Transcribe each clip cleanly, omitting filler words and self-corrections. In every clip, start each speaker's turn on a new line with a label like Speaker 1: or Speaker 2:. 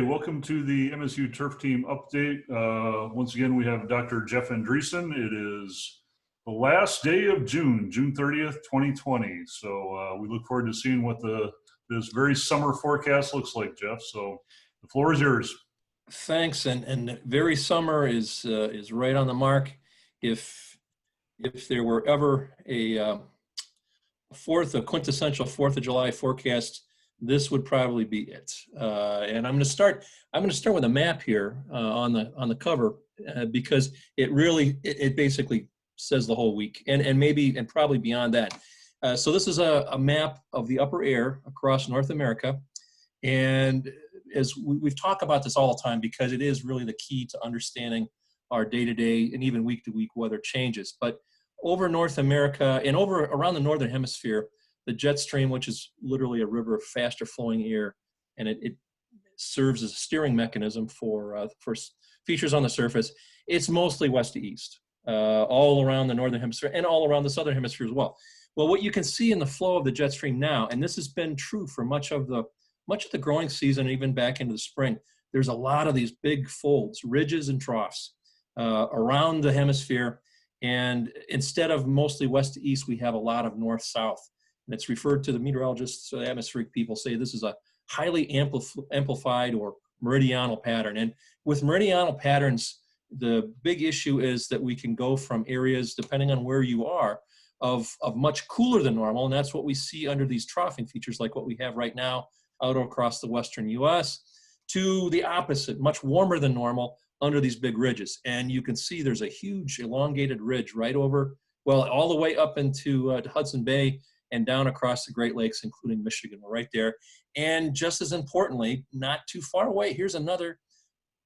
Speaker 1: Welcome to the MSU Turf Team update. Once again, we have Dr. Jeff Andresen. It is the last day of June, June 30th, 2020. So we look forward to seeing what this very summer forecast looks like, Jeff. So the floor is yours.
Speaker 2: Thanks, and very summer is right on the mark. If there were ever a quintessential 4th of July forecast, this would probably be it. And I'm going to start with a map here on the cover because it basically says the whole week and probably beyond that. So this is a map of the upper air across North America, and as we've talked about this all the time because it is really the key to understanding our day-to-day and even week-to-week weather changes. But over North America and over around the northern hemisphere, the jet stream, which is literally a river of faster flowing air, and it serves as a steering mechanism for features on the surface, it's mostly west to east, all around the northern hemisphere and all around the southern hemisphere as well. Well, what you can see in the flow of the jet stream now, and this has been true for much of the growing season, even back into the spring, there's a lot of these big folds, ridges and troughs around the hemisphere. And instead of mostly west to east, we have a lot of north-south. And it's referred to, the meteorologists, the atmospheric people say this is a highly amplified or meridional pattern. And with meridional patterns, the big issue is that we can go from areas, depending on where you are, of much cooler than normal. And that's what we see under these troughing features like what we have right now out across the western U.S., to the opposite, much warmer than normal under these big ridges. And you can see there's a huge elongated ridge right over, well, all the way up into Hudson Bay and down across the Great Lakes, including Michigan. We're right there. And just as importantly, not too far away, here's another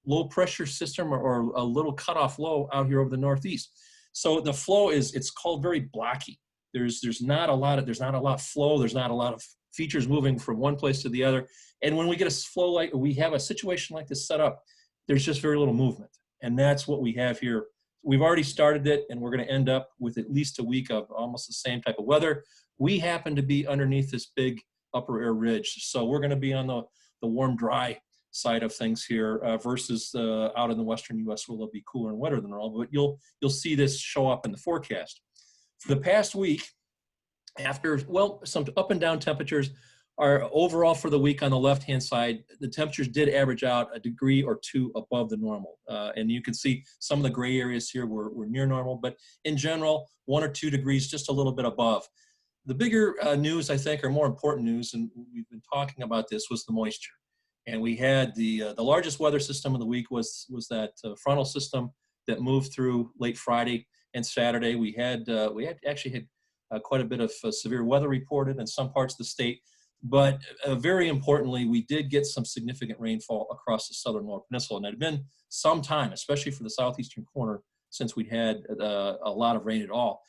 Speaker 2: low pressure system or a little cutoff low out here over the Northeast. So the flow it's called very blocky. There's not a lot of flow. There's not a lot of features moving from one place to the other. And when we get a flow we have a situation like this set up, there's just very little movement. And that's what we have here. We've already started it, and we're going to end up with at least a week of almost the same type of weather. We happen to be underneath this big upper air ridge. So we're going to be on the warm, dry side of things here versus out in the western U.S. where it'll be cooler and wetter than normal. But you'll see this show up in the forecast. For the past week, after, some up and down temperatures are overall for the week on the left-hand side, the temperatures did average out a degree or two above the normal. And you can see some of the gray areas here were near normal, but in general, 1 or 2 degrees, just a little bit above. The bigger news, I think, or more important news, and we've been talking about this, was the moisture. And we had the largest weather system of the week was that frontal system that moved through late Friday and Saturday. We actually had quite a bit of severe weather reported in some parts of the state, but very importantly, we did get some significant rainfall across the southern Lower Peninsula, and it had been some time, especially for the southeastern corner, since we'd had a lot of rain at all.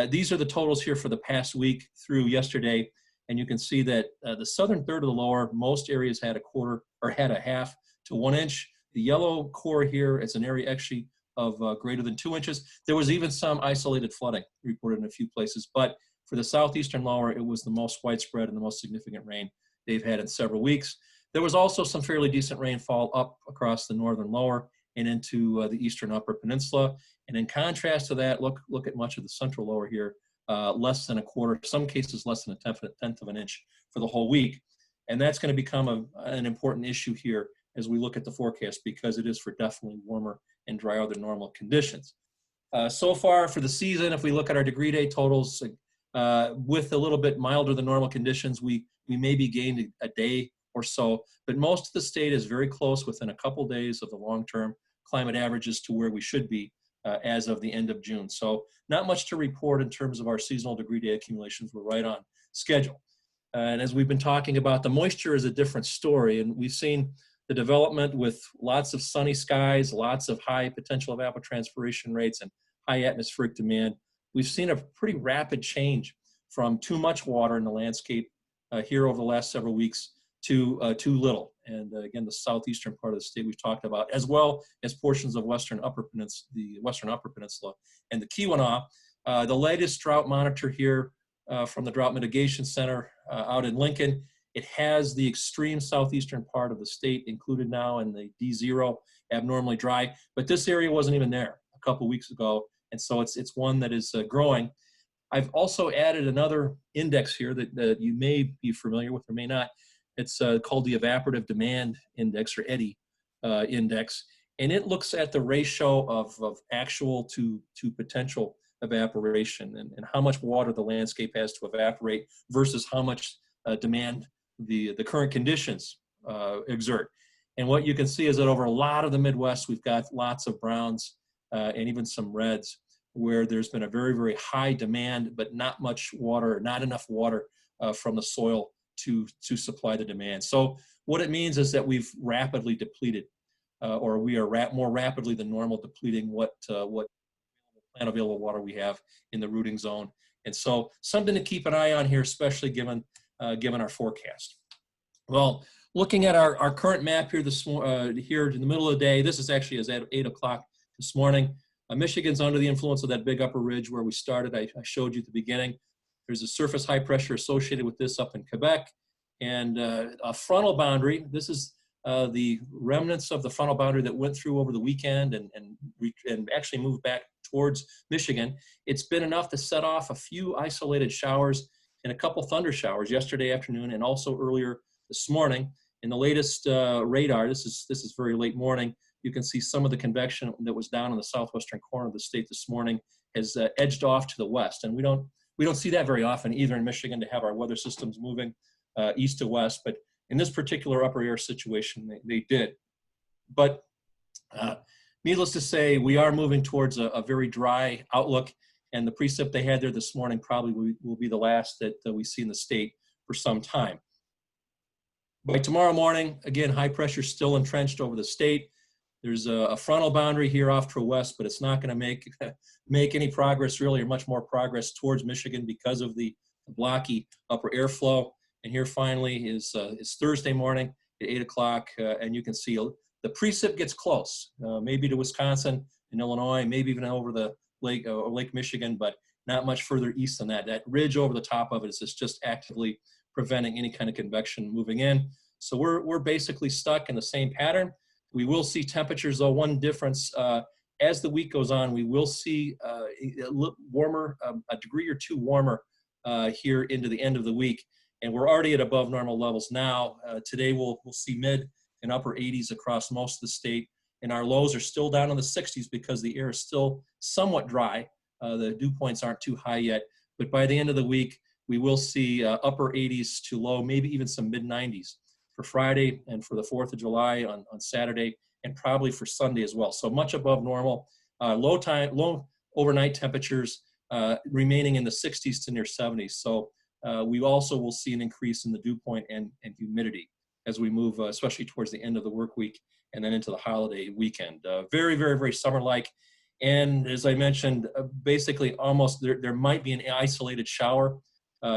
Speaker 2: These are the totals here for the past week through yesterday, and you can see that the southern third of the lower, most areas had a quarter or had a half to 1 inch. The yellow core here is an area actually of greater than 2 inches. There was even some isolated flooding reported in a few places, but for the southeastern lower, it was the most widespread and the most significant rain they've had in several weeks. There was also some fairly decent rainfall up across the northern lower and into the eastern upper peninsula. And in contrast to that, look at much of the central lower here, less than a quarter, some cases less than a tenth of an inch for the whole week. And that's going to become an important issue here as we look at the forecast, because it is for definitely warmer and drier than normal conditions. So far for the season, if we look at our degree day totals, with a little bit milder than normal conditions, we maybe gained a day or so, but most of the state is very close, within a couple days of the long-term climate averages, to where we should be as of the end of June. So not much to report in terms of our seasonal degree day accumulations. We're right on schedule. And as we've been talking about, the moisture is a different story, and we've seen the development with lots of sunny skies, lots of high potential evapotranspiration rates, and high atmospheric demand. We've seen a pretty rapid change from too much water in the landscape here over the last several weeks to too little. And again, the southeastern part of the state we've talked about, as well as portions of the Western Upper Peninsula and the Keweenaw. The latest drought monitor here from the Drought Mitigation Center out in Lincoln It has the extreme southeastern part of the state included now in the D0, abnormally dry, but this area wasn't even there a couple weeks ago, and so it's one that is growing. I've also added another index here that you may be familiar with or may not. It's called the Evaporative Demand Index, or EDDI index, and it looks at the ratio of actual to potential evaporation, and how much water the landscape has to evaporate versus how much demand the current conditions exert. And what you can see is that over a lot of the Midwest, we've got lots of browns and even some reds, where there's been a very, very high demand, but not much water, not enough water from the soil to supply the demand. So what it means is that we've rapidly depleted, or we are more rapidly than normal depleting what plant available water we have in the rooting zone. And so something to keep an eye on here, especially given our forecast. Well, looking at our current map here here in the middle of the day, this is actually as at 8 o'clock this morning. Michigan's under the influence of that big upper ridge where we started. I showed you at the beginning. There's a surface high pressure associated with this up in Quebec, and a frontal boundary. This is the remnants of the frontal boundary that went through over the weekend and actually moved back towards Michigan. It's been enough to set off a few isolated showers and a couple thunder showers yesterday afternoon and also earlier this morning. In the latest radar, this is very late morning, you can see some of the convection that was down in the southwestern corner of the state this morning has edged off to the west, and we don't see that very often either in Michigan, to have our weather systems moving east to west. But in this particular upper air situation, they did. But needless to say, we are moving towards a very dry outlook, and the precip they had there this morning probably will be the last that we see in the state for some time. By tomorrow morning, again, high pressure still entrenched over the state. There's a frontal boundary here off to the west, but it's not going to make any progress really, or much more progress towards Michigan because of the blocky upper airflow. And here finally is Thursday morning at 8 o'clock, and you can see the precip gets close, maybe to Wisconsin and Illinois, maybe even over the Lake Michigan, but not much further east than that. That ridge over the top of it is just actively preventing any kind of convection moving in. So we're basically stuck in the same pattern. We will see temperatures, though, one difference. As the week goes on, we will see a little warmer, a degree or two warmer here into the end of the week. And we're already at above normal levels now. Today we'll see mid and upper 80s across most of the state. And our lows are still down in the 60s because the air is still somewhat dry. The dew points aren't too high yet. But by the end of the week, we will see upper 80s to low, maybe even some mid 90s for Friday and for the 4th of July on Saturday, and probably for Sunday as well. So much above normal. Low overnight temperatures remaining in the 60s to near 70s. So we also will see an increase in the dew point and humidity as we move, especially towards the end of the work week and then into the holiday weekend. Very, very, very summer-like. And as I mentioned, basically almost there might be an isolated shower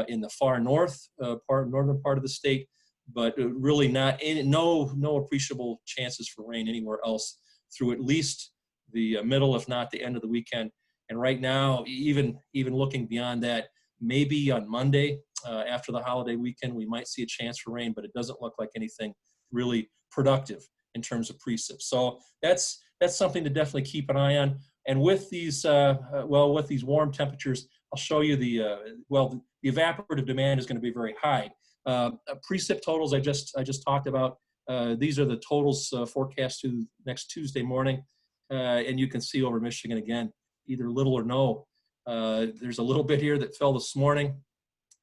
Speaker 2: in the far northern part of the state, but really no appreciable chances for rain anywhere else through at least the middle, if not the end of the weekend. And right now, even looking beyond that, maybe on Monday after the holiday weekend, we might see a chance for rain, but it doesn't look like anything really productive in terms of precip. So that's something to definitely keep an eye on. And with these with these warm temperatures, I'll show you the evaporative demand is going to be very high. Precip totals I just talked about. These are the totals forecast to next Tuesday morning, and you can see over Michigan again, either little or no. There's a little bit here that fell this morning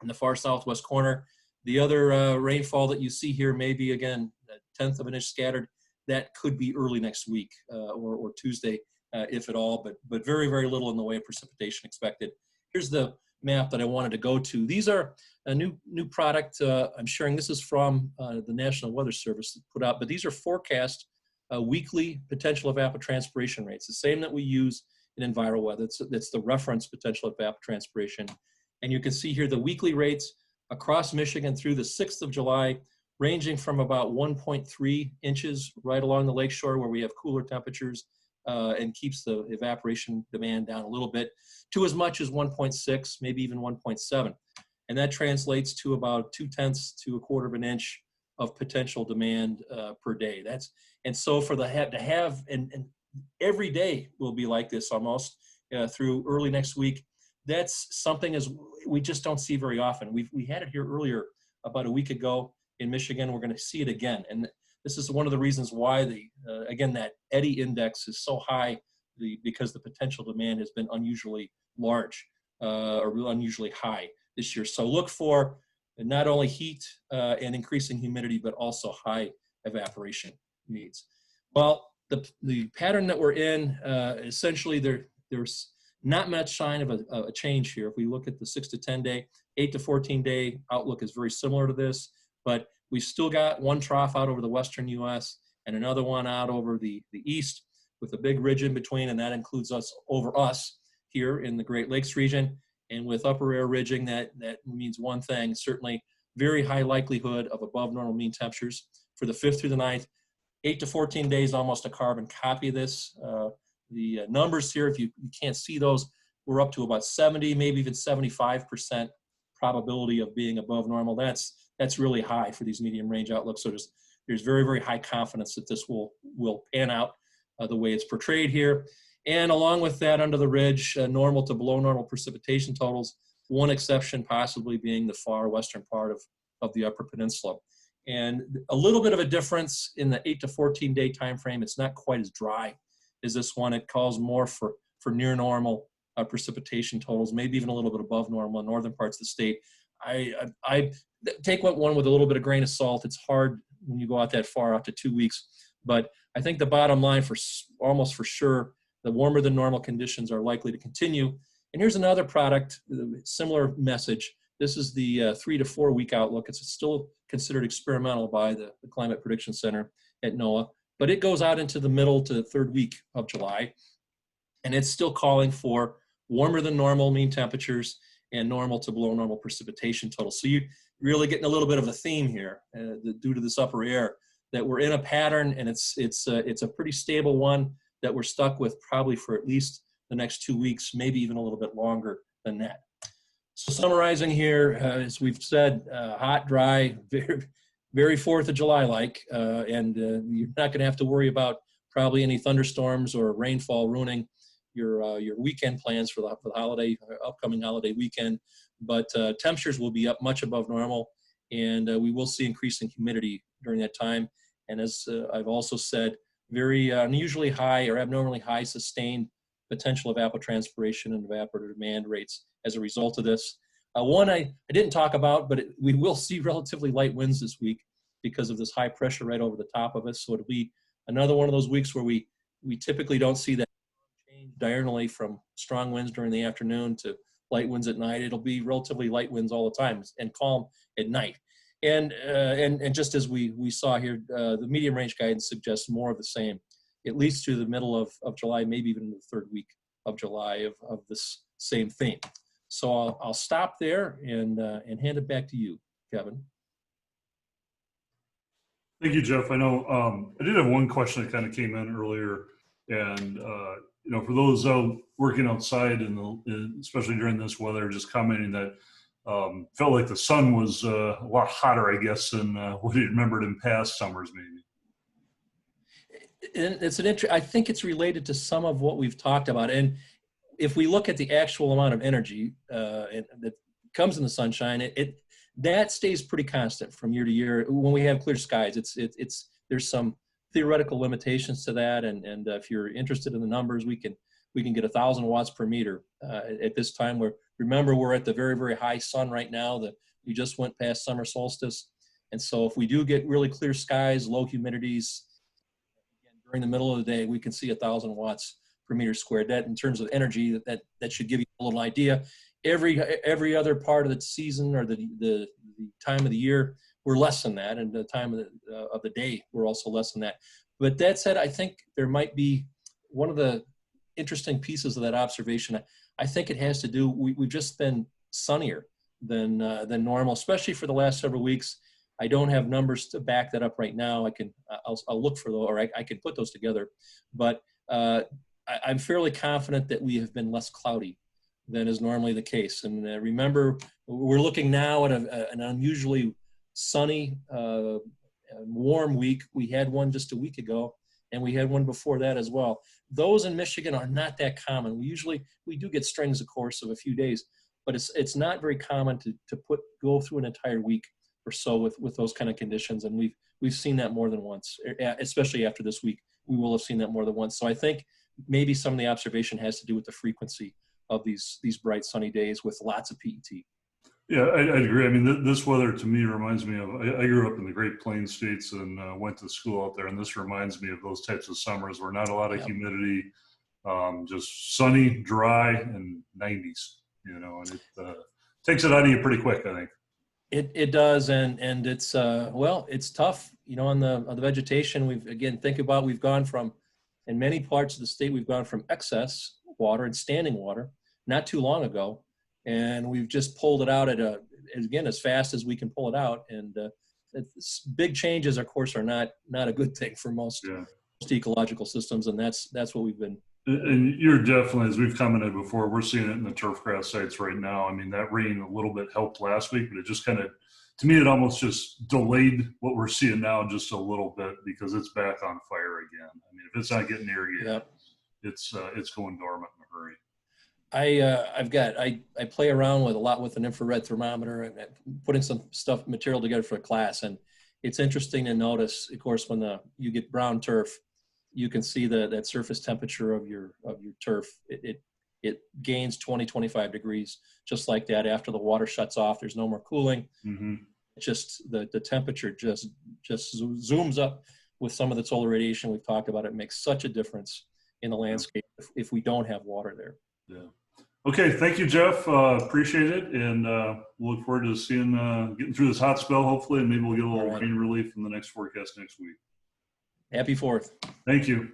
Speaker 2: in the far southwest corner. The other rainfall that you see here, maybe again a 1/10 of an inch scattered. That could be early next week or Tuesday, if at all. But very, very little in the way of precipitation expected. Here's the map that I wanted to go to. These are a new product I'm sharing. This is from the National Weather Service put out, but these are forecast weekly potential evapotranspiration rates, the same that we use in EnviroWeather. That's the reference potential evapotranspiration. And you can see here the weekly rates across Michigan through the 6th of July, ranging from about 1.3 inches right along the lakeshore where we have cooler temperatures and keeps the evaporation demand down a little bit, to as much as 1.6, maybe even 1.7. and that translates to about 2/10 to 1/4 of an inch of potential demand per day. And so for the to have and every day will be like this almost through early next week. That's something as we just don't see very often. We had it here earlier about a week ago in Michigan. We're going to see it again, and this is one of the reasons why again that eddy index is so high, because the potential demand has been unusually large or unusually high this year. So look for not only heat and increasing humidity, but also high evaporation needs. Well, the pattern that we're in, essentially there's not much sign of a change here. If we look at the 6 to 10 day, 8 to 14 day outlook is very similar to this, but we've still got one trough out over the western U.S. and another one out over the east with a big ridge in between, and that includes us here in the Great Lakes region. And with upper air ridging, that means one thing, certainly very high likelihood of above normal mean temperatures for the 5th through the 9th. 8 to 14 days, almost a carbon copy of this. The numbers here, if you can't see those, we're up to about 70, maybe even 75% probability of being above normal. That's really high for these medium range outlooks. So there's very, very high confidence that this will pan out the way it's portrayed here. And along with that, under the ridge, normal to below normal precipitation totals, one exception possibly being the far western part of the Upper Peninsula. And a little bit of a difference in the 8 to 14 day time frame. It's not quite as dry as this one. It calls more for near normal precipitation totals, maybe even a little bit above normal in northern parts of the state. I take one with a little bit of grain of salt. It's hard when you go out that far, out to 2 weeks. But I think the bottom line for almost for sure, the warmer than normal conditions are likely to continue. And here's another product, similar message. This is the 3 to 4 week outlook. It's still considered experimental by the Climate Prediction Center at NOAA, but it goes out into the middle to the 3rd week of July. And it's still calling for warmer than normal mean temperatures and normal to below normal precipitation totals. So you're really getting a little bit of a theme here due to this upper air, that we're in a pattern, and it's a pretty stable one that we're stuck with probably for at least the next 2 weeks, maybe even a little bit longer than that. So summarizing here, as we've said, hot, dry, very, very 4th of July-like, and you're not going to have to worry about probably any thunderstorms or rainfall ruining your weekend plans for the holiday, upcoming holiday weekend. But temperatures will be up much above normal, and we will see increasing humidity during that time. And as I've also said, very unusually high or abnormally high sustained potential evapotranspiration and evaporative demand rates as a result of this. One I didn't talk about, but we will see relatively light winds this week because of this high pressure right over the top of us. So it'll be another one of those weeks where we typically don't see that change diurnally from strong winds during the afternoon to light winds at night. It'll be relatively light winds all the time and calm at night. And just as we saw here, the medium range guidance suggests more of the same, at least through the middle of July, maybe even the 3rd week of July of this same theme. So I'll stop there and hand it back to you, Kevin.
Speaker 1: Thank you, Jeff. I know I did have one question that kind of came in earlier, and for those working outside, especially during this weather, just commenting that felt like the sun was a lot hotter, I guess, than what you remembered in past summers, maybe.
Speaker 2: And it's I think it's related to some of what we've talked about. And if we look at the actual amount of energy that comes in the sunshine, that stays pretty constant from year to year. When we have clear skies, there's some theoretical limitations to that. And if you're interested in the numbers, we can get 1,000 watts per meter at this time. Remember, we're at the very, very high sun right now. We just went past summer solstice. And so if we do get really clear skies, low humidities, during the middle of the day, we can see 1,000 watts per meter squared. That, in terms of energy, that should give you a little idea. Every other part of the season or the time of the year, we're less than that, and the time of the day, we're also less than that. But that said, I think there might be one of the interesting pieces of that observation. I think it has to do. We've just been sunnier than normal, especially for the last several weeks. I don't have numbers to back that up right now. I'll look for those, or I can put those together. But I'm fairly confident that we have been less cloudy than is normally the case. And remember, We're looking now at an unusually sunny, warm week. We had one just a week ago, and we had one before that as well. Those in Michigan are not that common. We do get strings, of course, of a few days, but it's not very common to go through an entire week or so with those kind of conditions. And we've seen that more than once, especially after this week. We will have seen that more than once. So I think maybe some of the observation has to do with the frequency of these bright sunny days with lots of PET.
Speaker 1: Yeah, I agree. I mean, this weather to me reminds me of, I grew up in the Great Plains states and went to school out there. And this reminds me of those types of summers where not a lot of
Speaker 2: Yep.
Speaker 1: humidity, just sunny, dry, and 90s, and it takes it out of you pretty quick, I think.
Speaker 2: It does, and it's it's tough, on the vegetation. We've gone from, in many parts of the state, we've gone from excess water and standing water not too long ago, and we've just pulled it out as fast as we can pull it out. And big changes, of course, are not a good thing for most ecological systems, and that's what we've been.
Speaker 1: And you're definitely, as we've commented before, we're seeing it in the turf grass sites right now. I mean, that rain a little bit helped last week, but it just kind of, to me, it almost just delayed what we're seeing now just a little bit because it's back on fire again. I mean, if it's not getting irrigated, it's going dormant in a hurry.
Speaker 2: I play around a lot with an infrared thermometer and putting some material together for a class, and it's interesting to notice, of course, when you get brown turf, you can see that surface temperature of your turf. It gains 20, 25 degrees just like that after the water shuts off. There's no more cooling.
Speaker 1: Mm-hmm.
Speaker 2: Just the temperature just zooms up with some of the solar radiation we've talked about. It makes such a difference in the landscape if we don't have water there.
Speaker 1: Yeah. Okay. Thank you, Jeff. Appreciate it. And we'll look forward to seeing, getting through this hot spell, hopefully, and maybe we'll get a little rain relief in the next forecast next week.
Speaker 2: Happy 4th.
Speaker 1: Thank you.